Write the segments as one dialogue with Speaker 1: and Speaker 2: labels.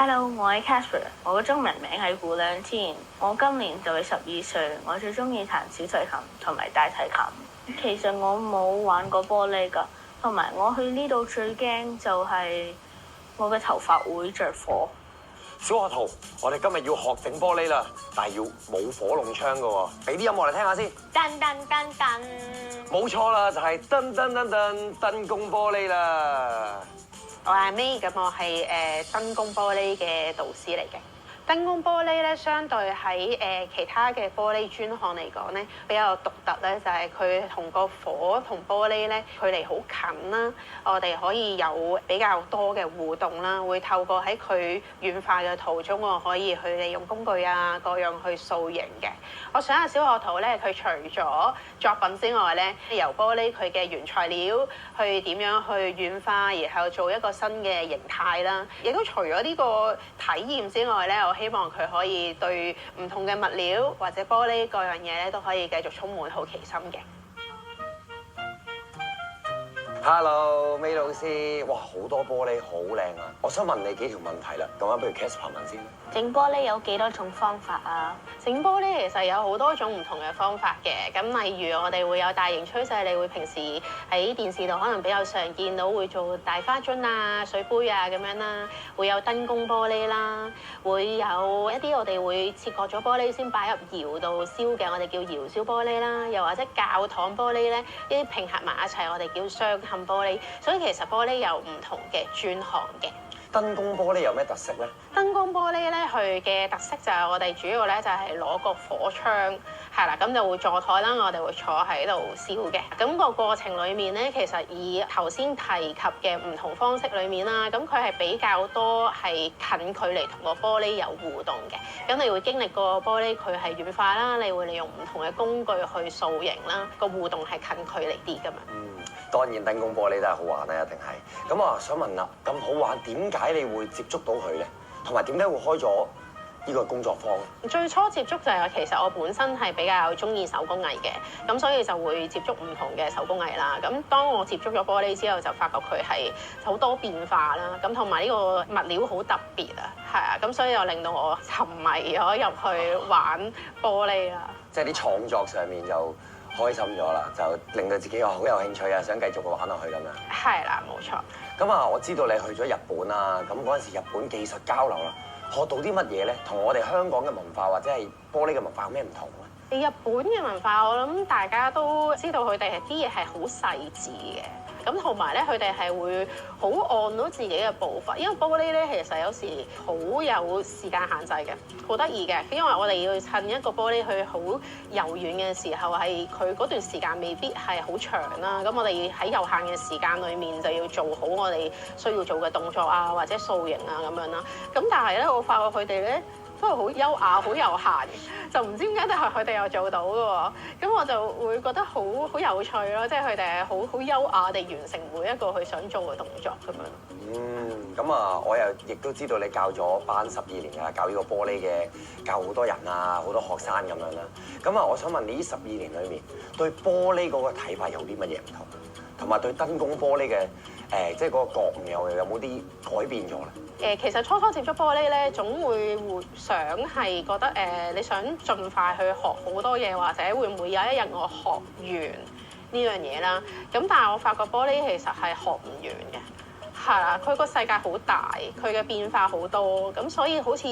Speaker 1: Hello，我係 Casper，我嘅中文名係胡亮天，我今年就係12歲，我最中意彈小提琴同埋大提琴。其實我冇玩過玻璃㗎，同埋我去呢度最驚就係我嘅頭髮會着火。
Speaker 2: 小學徒，我哋今日要學整玻璃啦，但係要冇火龍槍㗎喎，俾啲音樂嚟聽下先。
Speaker 1: 噔噔噔噔，
Speaker 2: 冇錯啦，就係噔噔噔噔燈工玻璃啦。
Speaker 3: 我係 May，咁我係燈工玻璃嘅導師嚟嘅。燈工玻璃咧，相對喺其他嘅玻璃專項嚟講咧，比較獨特咧，就係佢同個火同玻璃咧距離好近啦，我哋可以有比較多嘅互動啦，會透過喺佢軟化嘅途中，我可以去利用工具啊各樣去塑形嘅。我想下小學徒咧，佢除咗作品之外咧，由玻璃佢嘅原材料去點樣去軟化，然後做一個新嘅形態啦。亦都除咗呢個體驗之外咧，我希望佢可以對唔同嘅物料或者玻璃各樣嘢咧，都可以繼續充滿好奇心嘅。
Speaker 2: Hello， May 老師，哇，好多玻璃好靚啊！我想問你幾條問題啦，咁啊，不如 Casper 問先啦。
Speaker 1: 整玻璃有幾多種方法啊？
Speaker 3: 整玻璃其實有好多種唔同嘅方法嘅，咁例如我哋會有大型趨勢，你會平時喺電視度可能比較常見到會做大花樽啊、水杯啊咁樣啦，會有燈工玻璃啦，會有一啲我哋會切割咗玻璃先擺入窯度燒嘅，我哋叫窯燒玻璃啦，又或者教堂玻璃咧，呢啲拼合埋一齊，我哋叫雙嵌玻璃。所以其實玻璃有唔同嘅專項嘅。
Speaker 2: 燈工玻璃有咩特色咧？
Speaker 3: 燈工玻璃咧，佢嘅特色就係我哋主要咧就係攞個火槍，係啦，咁就會座台啦，我哋會坐喺度燒嘅。咁個過程裡面咧，其實以頭先提及嘅唔同方式裡面啦，咁佢係比較多係近距離同個玻璃有互動嘅。咁你會經歷個玻璃佢係軟化啦，你會利用唔同嘅工具去塑形啦，個互動係近距離啲㗎嘛。
Speaker 2: 當然燈工玻璃都係好玩啦，一定係。咁我想問啦，咁好玩點解你會接觸到佢咧？同埋點解會開咗呢個工作坊？
Speaker 3: 最初接觸就係其實我本身係比較中意手工藝嘅，咁所以就會接觸唔同嘅手工藝啦。咁當我接觸咗玻璃之後，就發覺佢係好多變化啦。咁同埋呢個物料好特別啊，係啊，咁所以又令到我沉迷咗入去玩玻璃啦。
Speaker 2: 即係啲創作上面就開心咗啦，就令到自己好有興趣啊，想繼續玩落去咁樣。
Speaker 3: 係啦，冇錯。
Speaker 2: 咁啊，我知道你去咗日本啦，咁嗰陣時日本技術交流啦，學到啲乜嘢咧？同我哋香港嘅文化或者係玻璃嘅文化有咩唔同咧？
Speaker 3: 日本嘅文化，我諗大家都知道佢哋係啲嘢係好細緻嘅。咁同埋咧，佢哋係會好按到自己嘅步伐，因為玻璃咧其實有時好有時間限制嘅，好得意嘅。因為我哋要襯一個玻璃去好柔軟嘅時候，係佢嗰段時間未必係好長啦。咁我哋喺有限嘅時間裏面就要做好我哋需要做嘅動作啊，或者塑形啊咁樣啦。咁但係咧，我發覺佢哋咧都係好優雅、好悠閒，就唔知點解，但係佢哋又做到嘅喎。咁我就會覺得好有趣咯，即係佢哋係好優雅地完成每一個佢想做嘅動作咁樣。
Speaker 2: 咁啊，我又亦都知道你教咗班12年㗎，教呢個玻璃嘅，教好多人啊，好多學生咁樣啦。咁啊，我想問你呢12年裏面對玻璃嗰個睇法有啲乜嘢唔同？同埋對燈工玻璃嘅即係嗰個覺悟有冇啲改變咗咧？
Speaker 3: 其實初接觸玻璃咧，總會想係覺得你想盡快去學好多嘢，或者會唔會有一日我學完呢樣嘢啦？咁但係我發覺玻璃其實係學唔完嘅。係啦，佢個世界好大，佢嘅變化好多，咁所以好似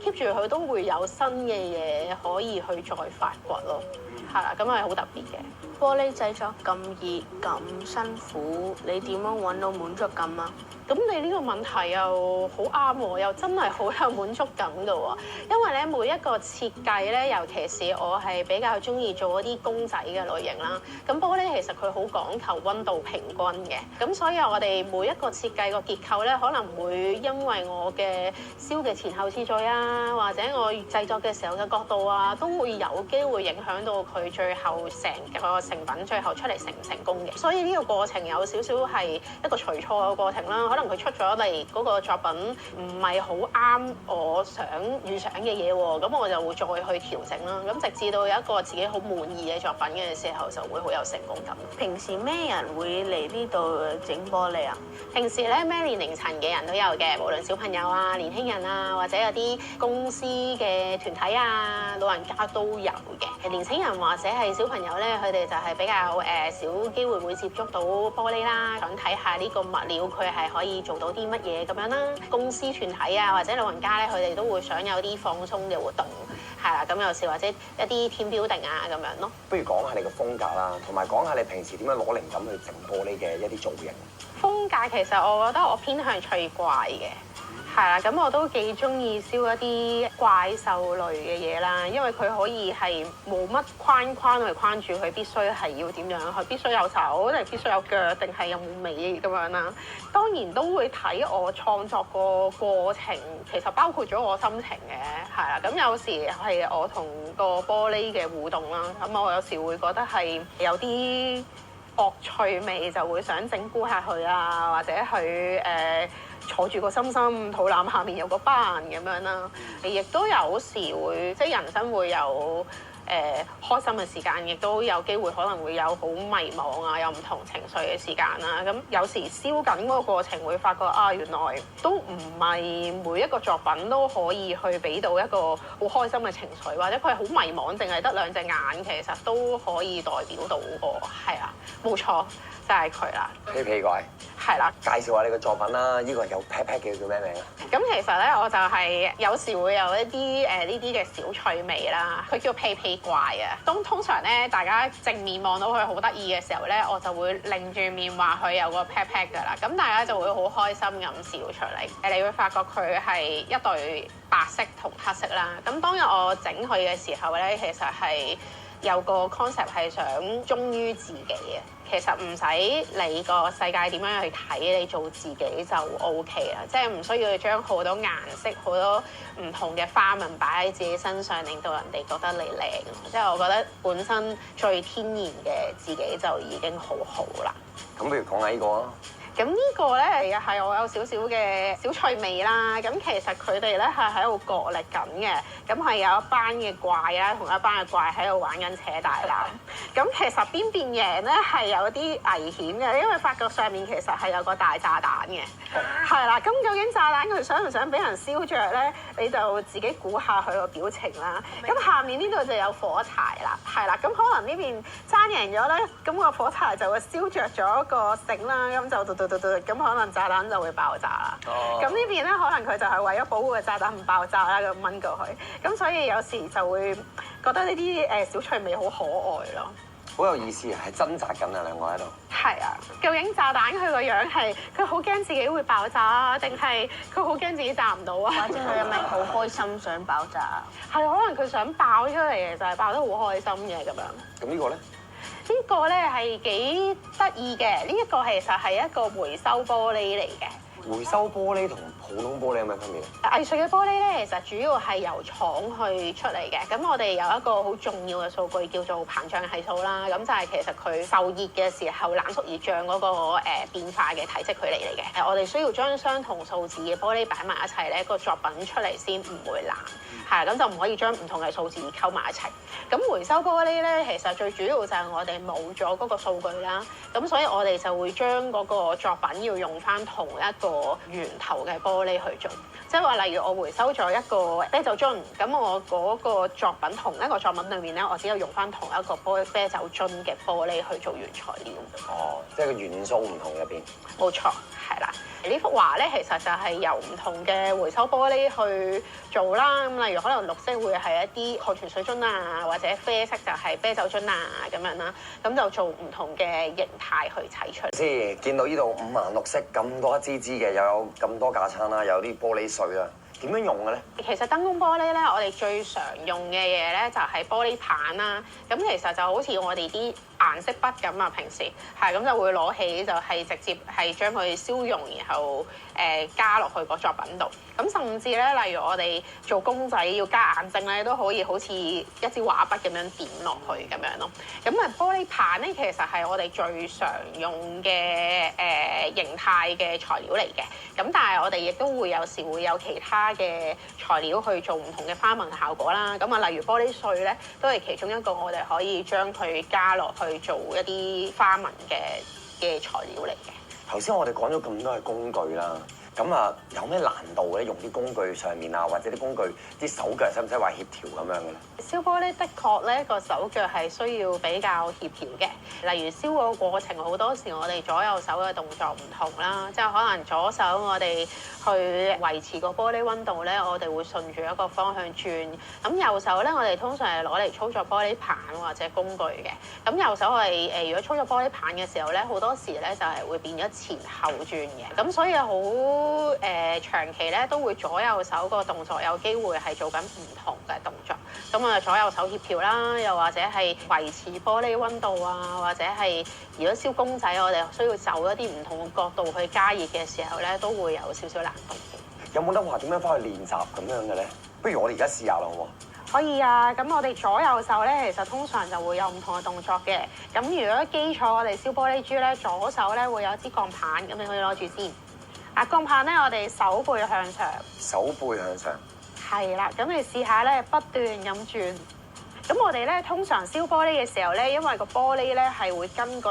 Speaker 3: keep 住佢都會有新嘅嘢可以去再發掘咯。係啦，咁係好特別嘅。
Speaker 1: 玻璃製作咁熱咁辛苦，你點樣揾到滿足感啊？
Speaker 3: 咁你呢個問題又好啱喎，又真係好有滿足感㗎喎。因為咧每一個設計咧，尤其是我係比較中意做一啲公仔嘅類型啦。咁玻璃其實佢好講求溫度平均嘅，咁所以我哋每一個設計個結構咧，可能會因為我嘅燒嘅前後次序啊，或者我製作嘅時候嘅角度啊，都會有機會影響到佢佢最後成個成品最後出嚟成唔成功嘅。所以呢個過程有少少係一個隨錯嘅過程啦。可能佢出咗嚟嗰個作品唔係好啱我預想嘅嘢喎，咁我就會再去調整啦。咁直至到有一個自己好滿意嘅作品嘅時候，就會好有成功感。
Speaker 1: 平時咩人會嚟呢度整玻璃啊？
Speaker 3: 平時咧咩年齡層嘅人都有嘅，無論小朋友啊、年輕人啊，或者有啲公司嘅團體啊、老人家都有嘅。年輕人或者係小朋友咧，佢哋就係比較少機會會接觸到玻璃啦，想睇下呢個物料佢係可以做到啲乜嘢咁樣啦。公司團體啊，或者老人家咧，佢哋都會想有啲放鬆嘅活動，係啦。咁有時或者一啲 team building啊咁樣咯。
Speaker 2: 不如講下你嘅風格啦，同埋講下你平時點樣攞靈感去整玻璃嘅一啲造型。
Speaker 3: 風格其實我覺得我偏向趣怪嘅。係啦，咁我都幾中意燒一啲怪獸類嘅嘢啦，因為佢可以係冇乜框去框住佢，必須係要點樣，佢必須有手定必須有腳定係有冇尾咁樣啦。當然都會睇我創作個過程，其實包括咗我心情嘅，係啦。咁有時係我同個玻璃嘅互動啦，咁我有時會覺得係有啲惡趣味，就會想整蠱下佢啊，或者佢坐住個心心，肚腩下面有個斑咁樣啦。亦都有時會即係人生會有開心嘅時間，亦都有機會可能會有好迷茫啊，有唔同情緒嘅時間啦。咁有時燒緊嗰個過程會發覺啊，原來都唔係每一個作品都可以去俾到一個好開心嘅情緒，或者佢係好迷茫，淨係得兩隻眼，其實都可以代表到個係啊，冇錯就係佢啦。
Speaker 2: 屁屁怪
Speaker 3: 係啦，
Speaker 2: 介紹下你個作品啦。呢個有 pat pat 嘅叫咩名啊？
Speaker 3: 咁其實咧，我就係有時會有一啲呢啲嘅小趣味啦。佢叫屁屁怪啊。通常咧，大家正面望到佢好得意嘅時候咧，我就會擰住面話佢有個 pat pat 㗎啦。咁大家就會好開心咁笑出嚟。你會發覺佢係一對白色同黑色啦。咁當日我整佢嘅時候咧，其實係有個 concept 係想忠於自己嘅。其實唔使理個世界點樣去睇，你做自己就 OK 啦。即係唔需要將好多顏色、好多唔同嘅花紋擺喺自己身上，令到人哋覺得你靚。即係我覺得本身最天然嘅自己就已經好好啦。
Speaker 2: 咁不如講下呢個啊。
Speaker 3: 咁呢個咧又係我有少少嘅小趣味啦。咁其實佢哋咧係喺度角力緊嘅。咁係有一班嘅怪啦，同一班嘅怪喺度玩緊扯大纜。咁其實邊邊贏咧係有啲危險嘅，因為發覺上面其實係有個大炸彈嘅。係啦，咁究竟炸彈佢想唔想俾人燒着咧？你就自己估下佢個表情啦。咁下面呢度就有火柴啦。係啦，咁可能呢邊爭贏咗咧，咁個火柴就會燒着咗個繩啦。咁就咁可能炸彈就會爆炸啦。咁呢邊咧可能佢就係為咗保護個炸彈唔爆炸啦，咁掹過去。咁所以有時就會覺得呢啲小趣味好可愛咯。
Speaker 2: 好有意思啊，係掙扎緊啊，兩個喺度。
Speaker 3: 係啊，究竟炸彈佢個樣係佢好驚自己會爆炸啊，定係佢好驚自己炸唔到啊？
Speaker 1: 或者佢係咪好開心想爆炸啊？
Speaker 3: 係可能佢想爆出嚟嘅，就係爆得好開心嘅咁樣。
Speaker 2: 咁呢個咧？
Speaker 3: 呢個咧係幾得意嘅，呢一個其實係一個回收玻璃嚟嘅。
Speaker 2: 回收玻璃同普通玻璃有咩分別？
Speaker 3: 藝術嘅玻璃咧，其實主要係由廠去出嚟嘅。咁我哋有一個好重要嘅數據叫做膨脹係數啦。咁就係其實佢受熱嘅時候冷縮熱脹嗰個變化嘅體積距離嚟嘅。我哋需要將相同數字嘅玻璃擺埋一齊咧，個作品出嚟先唔會爛。係咁就唔可以將唔同嘅數字溝埋一齊。咁回收玻璃咧，其實最主要就係我哋冇咗嗰個數據啦。咁所以我哋就會將嗰個作品要用翻同一個源頭嘅玻璃去做。即係話，例如我回收咗一個啤酒樽，咁我嗰個作品同一個作品裏面咧，我只有用翻同一個啤酒樽嘅玻璃去做原材料。
Speaker 2: 哦，即係個元素唔同入邊。
Speaker 3: 冇錯，係啦。呢幅畫咧，其實就係由唔同嘅回收玻璃去做啦。咁例如可能綠色會係一啲礦泉水樽啊，或者啡色就係啤酒樽啊咁樣啦。咁就做唔同嘅形態去砌出嚟。
Speaker 2: 先見到呢度五顏六色咁多一支支嘅，又有咁多架撐啦，有啲玻璃碎啦，點樣用嘅咧？
Speaker 3: 其實燈工玻璃咧，我哋最常用嘅嘢咧就係玻璃棒啦。咁其實就好似我哋啲顏色筆咁啊，平時係咁就會攞起就係直接係將佢燒溶，然後加落去個作品度。咁甚至咧，例如我哋做公仔要加眼睛咧，都可以好似一支畫筆咁樣點落去咁樣咯。咁啊，玻璃棒咧其實係我哋最常用嘅形態嘅材料嚟嘅。咁但係我哋亦都會有時會有其他嘅材料去做唔同嘅花紋效果啦。咁啊，例如玻璃碎咧，都係其中一個我哋可以將佢加落去做一啲花紋嘅材料嚟嘅。
Speaker 2: 頭先我哋講咗咁多嘅工具啦，咁啊有咩難度咧？用啲工具上面啊，或者啲工具啲手腳使唔使話協調咁樣嘅咧？
Speaker 3: 燒玻璃的確咧個手腳係需要比較協調嘅，例如燒個過程好多時我哋左右手嘅動作唔同啦，即係可能左手我哋去維持個玻璃溫度咧，我哋會順住一個方向轉，咁右手咧我哋通常係攞嚟操作玻璃棒或者工具嘅，咁右手係如果操作玻璃棒嘅時候咧，好多時咧就係會變咗前後轉嘅，咁所以好長期咧都會左右手個動作有機會係做緊唔同嘅動作，咁啊左右手協調啦，又或者係維持玻璃溫度啊，或者係如果燒公仔，我哋需要就一啲唔同嘅角度去加熱嘅時候咧，都會有少少難度嘅。
Speaker 2: 有冇得話點樣翻去練習咁樣嘅咧？不如我哋而家試下啦，好唔好？
Speaker 3: 可以啊，咁我哋左右手咧，其實通常就會有唔同嘅動作嘅。咁如果基礎我哋燒玻璃珠咧，左手咧會有一支鋼棒，咁你可以攞住先。鋼棒咧，我哋手背向上。
Speaker 2: 手背向上。
Speaker 3: 係啦，咁你試下咧，不斷咁轉。咁我哋咧通常燒玻璃嘅時候咧，因為個玻璃咧係會根據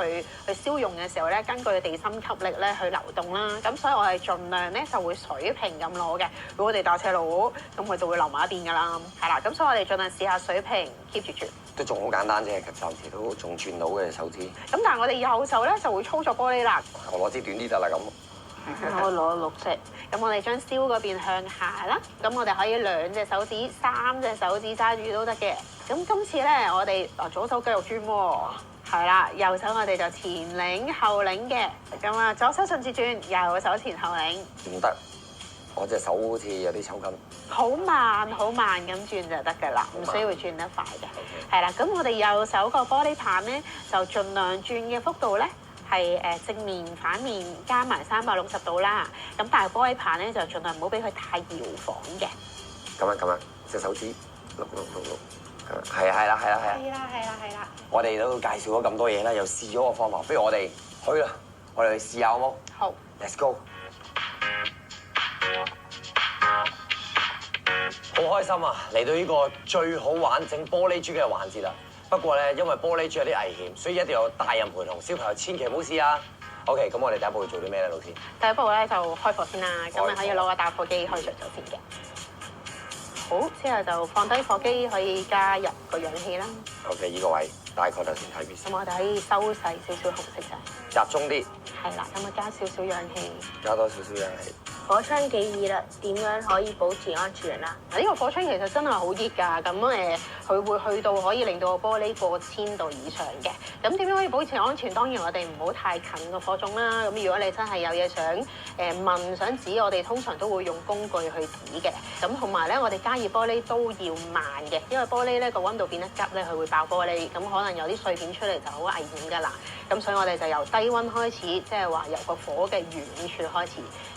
Speaker 3: 佢燒溶嘅時候咧，根據地心吸力咧去流動啦。咁所以我哋盡量咧就會水平咁攞嘅。如果我哋打斜路，咁佢就會流埋一邊㗎啦。係啦，咁所以我哋盡量試下水平 keep 住轉。
Speaker 2: 都仲好簡單啫，暫時都仲轉到嘅手指。
Speaker 3: 咁但係我哋右手咧就會操作玻璃啦。
Speaker 2: 我攞支短啲得啦咁。
Speaker 1: 我攞綠色。
Speaker 3: 咁我哋將燒嗰邊向下啦，咁我哋可以2隻手指、3隻手指揸住都得嘅。咁今次咧，我哋左手繼續轉喎，係啦，右手我哋就前擰後擰嘅。咁啊，左手順住轉，右手前後擰。
Speaker 2: 唔得，我隻手好似有啲抽筋。
Speaker 3: 好慢咁轉就得㗎啦，唔需要轉得快嘅。係啦，咁我哋右手個玻璃棒咧，就盡量轉嘅幅度咧，係正面、反面加埋360度啦。咁但係玻璃棒咧就盡量唔好俾佢太搖晃嘅。
Speaker 2: 咁樣，隻手指碌，係啦。我哋都介紹咗咁多嘢啦，又試咗個方法，不如我哋去啦，我哋去試下好冇？
Speaker 3: 好
Speaker 2: ，Let's go！ 好開心啊！嚟到呢個最好玩整玻璃珠嘅環節啦。不過咧，因為玻璃珠有啲危險，所以一定要有大人陪同，小朋友千祈唔好試啊。OK，咁我哋第一步要做啲咩咧，老師？
Speaker 3: 第一步咧就開火先啦，咁你可以攞個打火機開着咗先嘅。好，之後就放低火機，可以加入個氧氣啦。
Speaker 2: OK，呢個位大概頭先睇邊先。
Speaker 3: 咁我哋可以收細少少紅色仔。
Speaker 2: 集中啲。
Speaker 3: 係啦，咁啊加少少氧氣。
Speaker 2: 加多少少氧氣。
Speaker 1: 火槍幾熱啦，點樣可以保持安全啊？
Speaker 3: 呢個火槍其實真係好熱㗎，咁佢會去到可以令到個玻璃過1000度以上嘅。咁點樣可以保持安全？當然我哋唔好太近個火種啦。咁如果你真係有嘢想想指，我哋通常都會用工具去指嘅。咁同埋咧，我哋加熱玻璃都要慢嘅，因為玻璃咧個溫度變得急咧，佢會爆玻璃，咁可能有啲碎片出嚟就好危險㗎啦。咁所以我哋就由低溫開始，即係話由個火嘅遠處開始。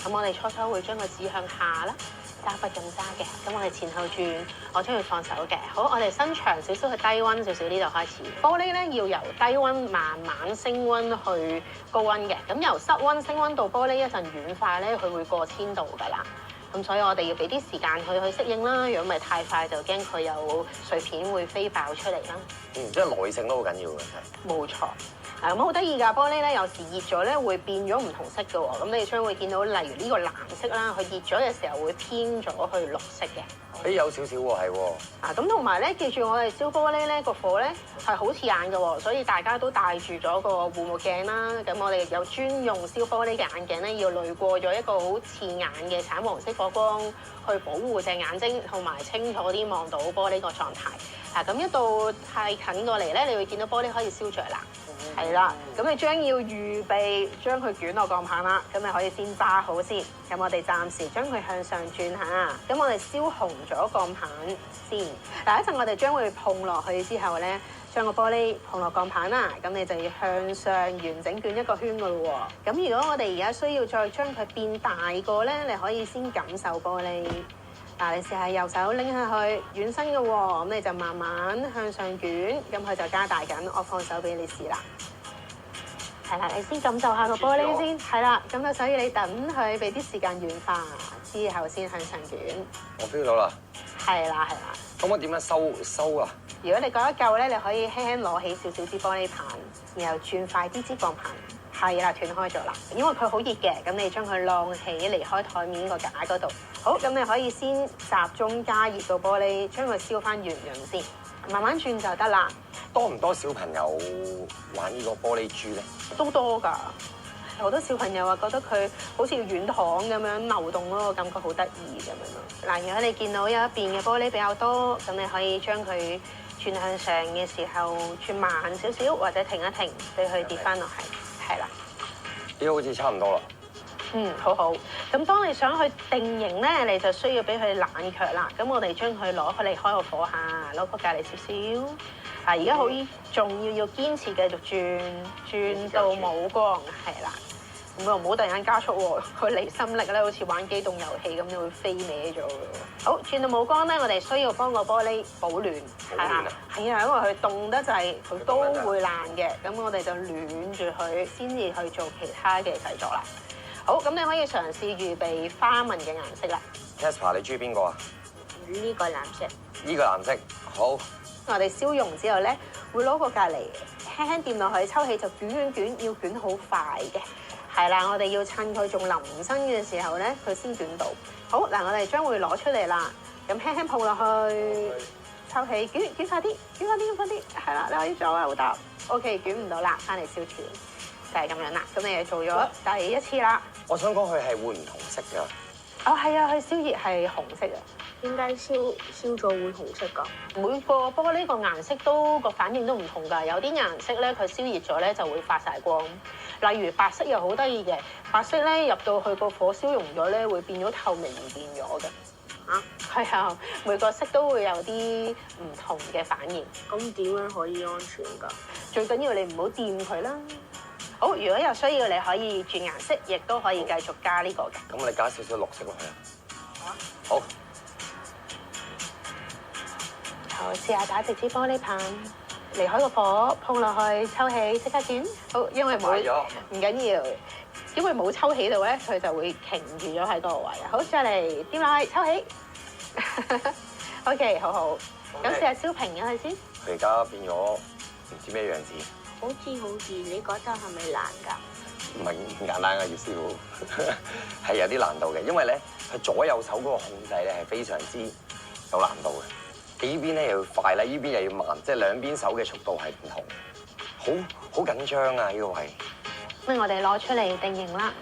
Speaker 3: 咁我哋初初會將佢指向下啦，揸筆咁揸嘅。咁我哋前後轉，我將佢放手嘅。好，我哋伸長少少去低溫少少呢度開始。玻璃咧要由低溫慢慢升溫去高溫嘅。咁由室溫升溫到玻璃一陣軟化咧，佢會過1000度㗎啦。咁所以我哋要俾啲時間佢去適應啦。如果唔係太快，就驚佢有碎片會飛爆出嚟啦。
Speaker 2: 即係耐性都好緊要嘅，係。
Speaker 3: 冇錯。咁好得意㗎，玻璃咧有時熱咗咧會變咗唔同色嘅喎。咁你將會見到，例如呢個藍色啦，佢熱咗嘅時候會偏咗去綠色嘅。
Speaker 2: 有少少喎，係喎。
Speaker 3: 咁同埋咧，記住我哋燒玻璃咧個火咧係好刺眼嘅喎，所以大家都戴住咗個護目鏡啦。咁我哋有專用燒玻璃嘅眼鏡咧，要濾過咗一個好刺眼嘅橙黃色火光，去保護隻眼睛，同埋清楚啲望到玻璃個狀態。咁一到太近過嚟咧，你會見到玻璃開始燒着啦。係啦，咁你將要預備將佢捲落鋼棒啦，咁你可以先揸好先。咁我哋暫時將佢向上轉下，咁我哋燒紅咗鋼棒先。嗱，一陣我哋將會碰落去之後咧，將個玻璃碰落鋼棒啦，咁你就要向上完整捲一個圈噶咯喎。咁如果我哋而家需要再將佢變大個咧，你可以先感受玻璃。嗱，你試下右手拎下去軟身嘅喎，咁你就慢慢向上捲，咁佢就加大緊。我放手俾你試啦。係啦，你先感受下個玻璃先。係啦，咁就所以你等佢俾啲時間軟化之後先向上捲。
Speaker 2: 我 feel 到啦。
Speaker 3: 係啦，係啦。
Speaker 2: 咁我點樣收啊？
Speaker 3: 如果你覺得夠咧，你可以輕輕攞起少少支玻璃棒，然後轉快啲支鋼棒。係啦，斷開咗啦，因為佢好熱嘅，咁你將佢晾起離開台面個架嗰度。好，咁你可以先集中加熱個玻璃，將佢燒翻圓潤先，慢慢轉就得啦。
Speaker 2: 多唔多小朋友玩呢個玻璃珠咧？
Speaker 3: 都多㗎，好多小朋友覺得佢好似軟糖咁樣流動嗰個感覺好得意咁樣咯。嗱，如果你見到有一邊嘅玻璃比較多，咁你可以將佢轉向上嘅時候轉慢少少，或者停一停，俾佢跌翻落去。係啦，
Speaker 2: 呢個好似差唔多啦。
Speaker 3: 好好。咁當你想去定型咧，你就需要俾佢冷卻啦。咁我哋將佢攞離開個火下，攞個隔離少少。而家好重要堅持繼續轉到冇光，係啦。咁又唔好突然間加速喎，佢離心力咧好似玩機動遊戲咁，你會飛歪咗嘅。好，轉到冇光咧，我哋需要幫個玻璃保暖，係啦，係啊，因為佢凍得滯，佢都會爛嘅。咁我哋就暖住佢，先至去做其他嘅製作啦。好，咁你可以嘗試預備花紋嘅顏色啦。
Speaker 2: Jasper， 你中意邊個啊？
Speaker 1: 呢個藍色。
Speaker 2: 呢個藍色，好。
Speaker 3: 我哋燒溶之後咧，會攞個隔離輕輕掂落去，抽起就捲，要捲好快嘅。係啦，我哋要趁佢仲腍身嘅時候咧，佢先捲到。好，嗱，我哋將會攞出嚟啦。咁輕輕碰落去，抽起，捲快啲，係啦，你可以做啊，好得。OK， 捲唔到啦，翻嚟燒住，就係咁樣啦。咁你就做咗第一次啦。
Speaker 2: 我想講佢係會唔同色㗎。
Speaker 3: 哦，係啊，佢燒熱係紅色啊。
Speaker 1: 點解燒咗會紅色㗎？
Speaker 3: 每個玻璃個顏色都個反應都唔同㗎。有啲顏色咧，佢燒熱咗咧就會發晒光。例如白色又好得意嘅，白色咧入到去個火燒溶咗咧，會變咗透明唔變咗嘅。啊，係啊，每個色都會有啲唔同嘅反應。
Speaker 1: 咁點樣可以安全㗎？
Speaker 3: 最緊要你唔好掂佢啦。好，如果有需要，你可以轉顏色，亦都可以繼續加呢個嘅。
Speaker 2: 咁我哋加少少綠色落去啊。好。
Speaker 3: 好，試下打直支玻璃棒，離開個火，碰落去，抽起，即刻轉。好，因為冇唔緊要，因為冇抽起到咧，佢就會停住咗喺嗰個位啊。好，再嚟掂落去，抽起。OK， 好。咁試下燒平咗佢先。
Speaker 2: 佢而家變咗唔知咩樣子。
Speaker 1: 好似，你覺得係咪難㗎？
Speaker 2: 唔係咁簡單嘅，葉師傅係有啲難度嘅，因為咧佢左右手嗰個控制咧係非常之有難度嘅。你呢邊咧又要快啦，呢邊又要慢，即係兩邊手嘅速度係唔同，好緊張啊！呢個位。
Speaker 3: 咁我哋攞出嚟定型啦。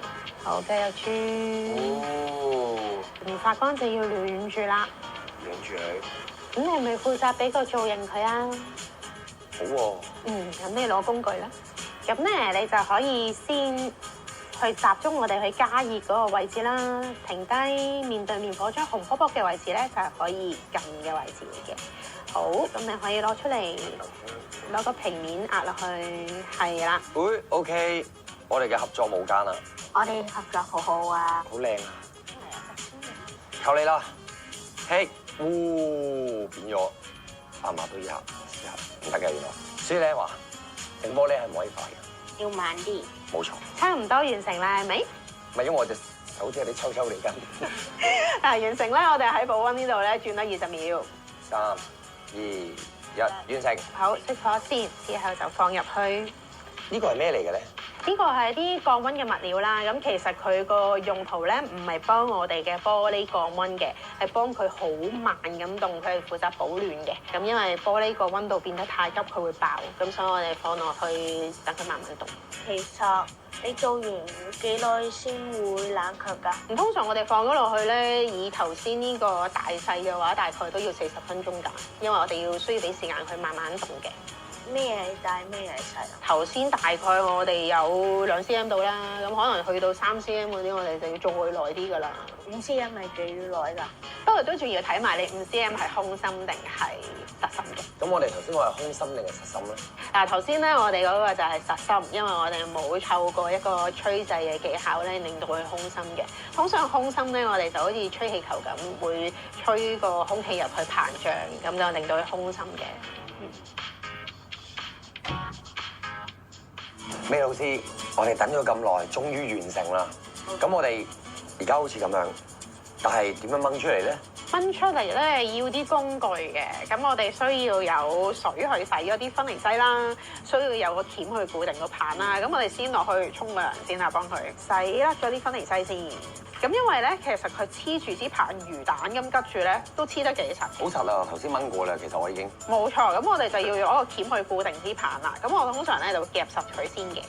Speaker 3: 好，繼續轉。
Speaker 2: 哦。
Speaker 3: 連發光就要暖住啦。
Speaker 2: 暖住佢。
Speaker 3: 咁你係咪負責俾個造型佢啊？
Speaker 2: 好喎。
Speaker 3: 咁你攞工具啦。咁咧你就可以先去集中我哋去加熱嗰個位置啦。停低面對面火將紅卜卜嘅位置咧，就係可以撳嘅位置嚟嘅。好，咁你可以攞出嚟，攞個平面壓落去，係啦。
Speaker 2: 會 OK， 我哋嘅合作無間啦。
Speaker 1: 我哋合作好好啊！
Speaker 2: 好靚啊！靠你啦，嘿，變咗，麻麻都要試下，唔得嘅原來。所以咧話整玻璃係唔可以快嘅，
Speaker 1: 要慢啲。
Speaker 2: 冇錯。
Speaker 3: 差唔多完成啦，係咪？
Speaker 2: 唔係因為我隻手好似有啲抽抽嚟緊。
Speaker 3: 完成咧，我哋喺保溫呢度咧轉咗20秒。
Speaker 2: 3、2、1，完成。
Speaker 3: 好，熄火先，之後就放入去。
Speaker 2: 呢個係咩嚟嘅咧？
Speaker 3: 呢個係啲降溫嘅物料啦，咁其實佢個用途咧唔係幫我哋嘅玻璃降溫嘅，係幫佢好慢咁凍，佢係負責保暖嘅。咁因為玻璃個溫度變得太急，佢會爆，咁所以我哋放落去等佢慢慢凍。
Speaker 1: 其實你做完幾耐先會冷卻㗎？
Speaker 3: 唔通常我哋放咗落去咧，以頭先呢個大細嘅話，大概都要40分鐘㗎，因為我哋需要俾時間佢慢慢凍嘅。
Speaker 1: 咩係大咩係細啊？
Speaker 3: 頭先大概我哋有2cm 度啦，咁可能去到3cm 嗰啲，我哋就要再耐啲噶啦。
Speaker 1: 5cm 係幾耐㗎？
Speaker 3: 不過都仲要睇埋你5cm係空心定係實心嘅。
Speaker 2: 咁我哋頭先話係空心定係實心咧？
Speaker 3: 嗱，頭先咧我哋嗰個就係實心，因為我哋冇透過一個吹製嘅技巧咧，令到佢空心嘅。通常空心咧，我哋就好似吹氣球咁，會吹個空氣入去膨脹，咁就令到佢空心嘅。
Speaker 2: May 老師，我哋等咗咁耐，終於完成啦。咁我哋而家好似咁樣，但係點樣掹出嚟咧？
Speaker 3: 掹出嚟咧要啲工具嘅，咁我哋需要有水去洗嗰啲分離劑啦，需要有個鉗去固定個棒啦。咁我哋先落去沖涼先啦，幫佢洗甩咗啲分離劑先。咁因為咧，其實佢黐住支棒魚蛋咁拮住咧，都黐得幾實。
Speaker 2: 好實啊！頭先掹過啦，其實我已經。
Speaker 3: 冇錯，咁我哋就要用一個鉗去固定支棒啦。咁我通常咧就會夾實佢先嘅。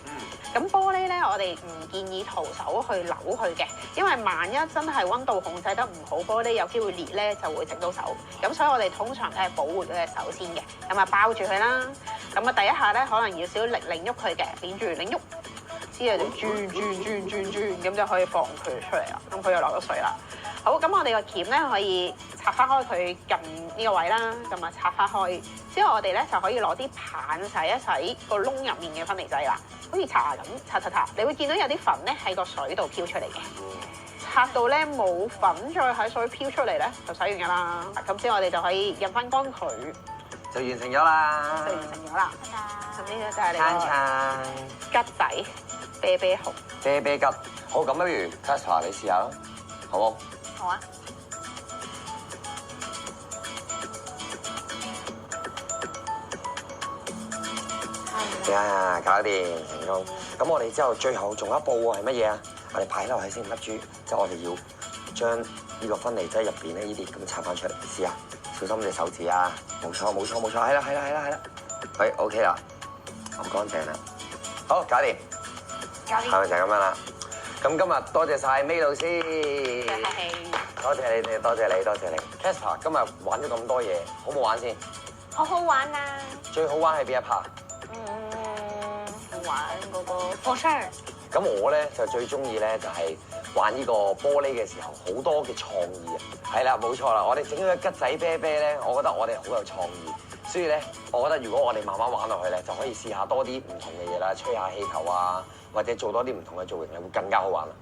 Speaker 3: 咁玻璃咧，我哋唔建議徒手去扭佢嘅，因為萬一真係溫度控制得唔好，玻璃有機會裂咧，就會整到手。咁所以我哋通常咧係保護佢嘅手先嘅，咁啊包住佢啦。咁啊第一下咧可能要少少力擰喐佢嘅，捏住擰喐，之後就轉，咁就可以放佢出嚟啦。咁佢就落咗水啦。好，咁我哋個鉗咧可以拆翻開佢近呢個位啦，咁啊拆翻開。之後我哋咧就可以攞啲棒洗一洗個窿入面嘅分離劑啦，好似刷牙咁刷，你會見到有啲粉咧喺個水度飄出嚟嘅。刷到咧冇粉再喺水飄出嚟咧，就洗完㗎啦。咁之後我哋就可以印翻乾佢，
Speaker 2: 就完成咗啦。
Speaker 3: 就完成咗啦。咁呢個就係你
Speaker 2: 餐
Speaker 3: 個
Speaker 2: 餐
Speaker 3: 桔仔啤啤熊。
Speaker 2: 啤啤桔。好，咁不如 Clara 你試下啦，好冇？
Speaker 1: 好啊。
Speaker 2: 呀，搞掂成功。咁我哋之後最後仲有一步喎，係乜嘢啊？我哋擺落去先，粒珠，即係我哋要將呢個分離劑入邊咧呢啲咁拆翻出嚟，試下，小心隻手指啊！冇錯，係啦，喂 OK 啦，咁乾淨啦，好，搞掂，係咪就係咁樣啦？咁今日多謝晒 May 老師，多謝你哋，多謝你 Clara 今日玩咗咁多嘢，好唔好玩先？
Speaker 1: 好好玩啊！
Speaker 2: 最好玩係邊一 part？
Speaker 1: 玩嗰個火槍。
Speaker 2: 咁我咧就最中意咧就係玩呢個玻璃嘅時候好多嘅創意啊！係啦，冇錯啦，我哋整咗個桔仔啤啤咧，我覺得我哋好有創意，所以咧，我覺得如果我哋慢慢玩落去咧，就可以試下多啲唔同嘅嘢啦，吹下氣球啊，或者做多啲唔同嘅造型咧，會更加好玩啦。